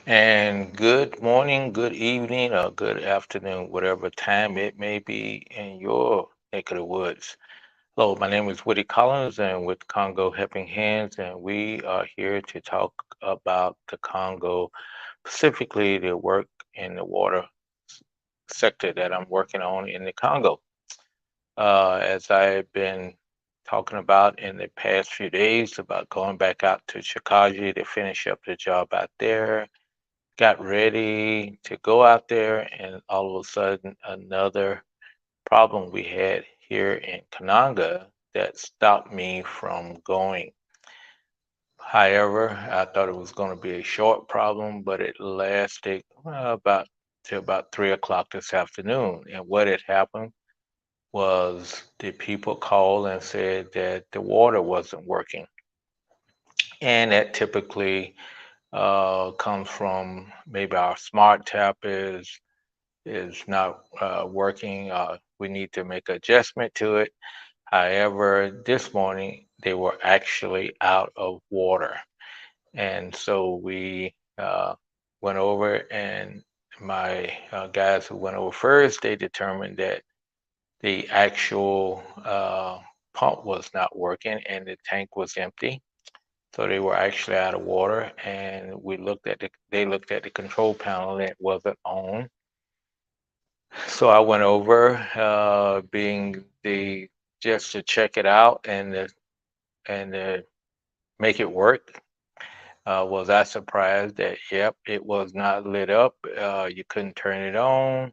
And good morning, good evening, or good afternoon, whatever time it may be in your neck of the woods. Hello, my name is Woody Collins and with Congo Helping Hands, and we are here to talk about the Congo, specifically the work in the water sector that I'm working on in the Congo. As I've been talking about in the past few days about going back out to Chicago to finish up the job out there, got ready to go out there, and all of a sudden, another problem we had here in Kananga that stopped me from going. However, I thought it was going to be a short problem, but it lasted about till about 3 o'clock this afternoon. And what had happened was the people called and said that the water wasn't working, and that typically comes from maybe our smart tap is not working. We need to make adjustment to it. However, this morning they were actually out of water, and so we went over, and my guys who went over first, they determined that the actual pump was not working and the tank was empty. So they were actually out of water, and they looked at the control panel and it wasn't on. So I went over, being the just to check it out and make it work. Was I surprised that yep, it was not lit up. You couldn't turn it on,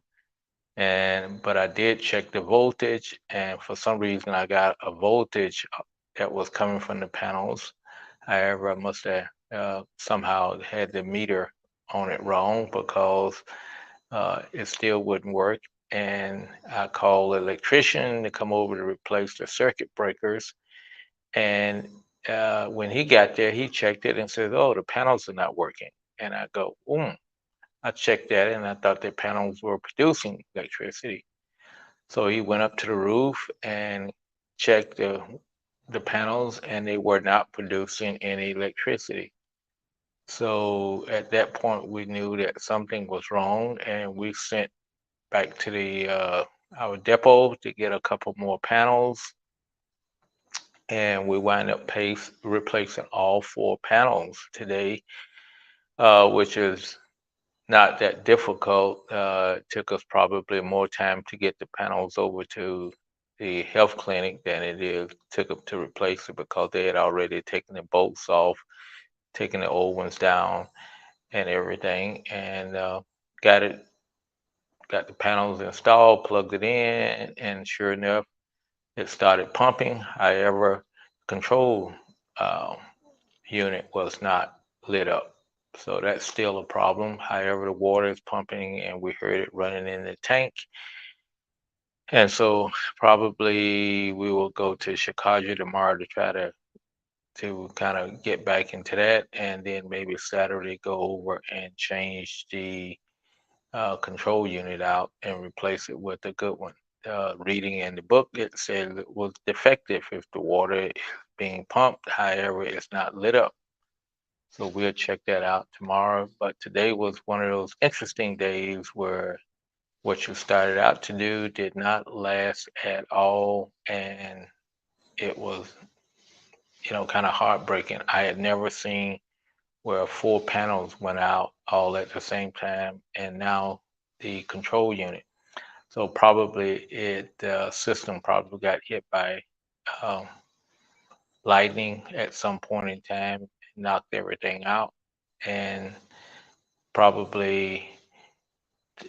and but I did check the voltage, and for some reason I got a voltage that was coming from the panels. However, I must have somehow had the meter on it wrong because it still wouldn't work. And I called the electrician to come over to replace the circuit breakers. And when he got there, he checked it and said, "Oh, the panels are not working." And I go, I checked that and I thought the panels were producing electricity. So he went up to the roof and checked the panels, and they were not producing any electricity. So at that point, we knew that something was wrong, and we sent back to the our depot to get a couple more panels, and we wind up replacing all four panels today, which is not that difficult. It took us probably more time to get the panels over to the health clinic than it is took them to replace it because they had already taken the bolts off, taken the old ones down, and everything, and got it got the panels installed, plugged it in, and sure enough, it started pumping. However, control uh, unit was not lit up. So that's still a problem. However, the water is pumping and we heard it running in the tank. And so probably we will go to Chicago tomorrow to try to kind of get back into that, and then maybe Saturday go over and change the control unit out and replace it with a good one. Reading in the book, it said it was defective if the water is being pumped. However, it's not lit up. So we'll check that out tomorrow. But today was one of those interesting days where what you started out to do did not last at all. And it was, kind of heartbreaking. I had never seen where four panels went out all at the same time, and now the control unit. So probably the system probably got hit by um, lightning at some point in time, knocked everything out, and probably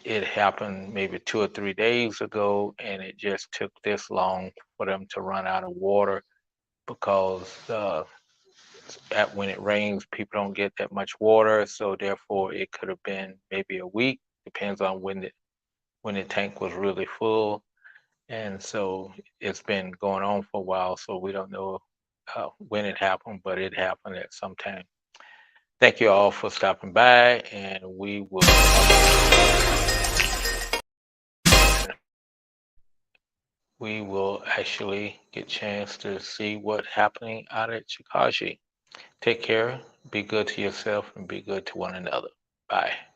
it happened maybe 2 or 3 days ago, and it just took this long for them to run out of water because when it rains, people don't get that much water, so therefore it could have been maybe a week, depends on when the tank was really full. And so it's been going on for a while, so we don't know when it happened, but it happened at some time. Thank you all for stopping by, and we will actually get a chance to see what's happening out at Chicago. Take care, be good to yourself, and be good to one another. Bye.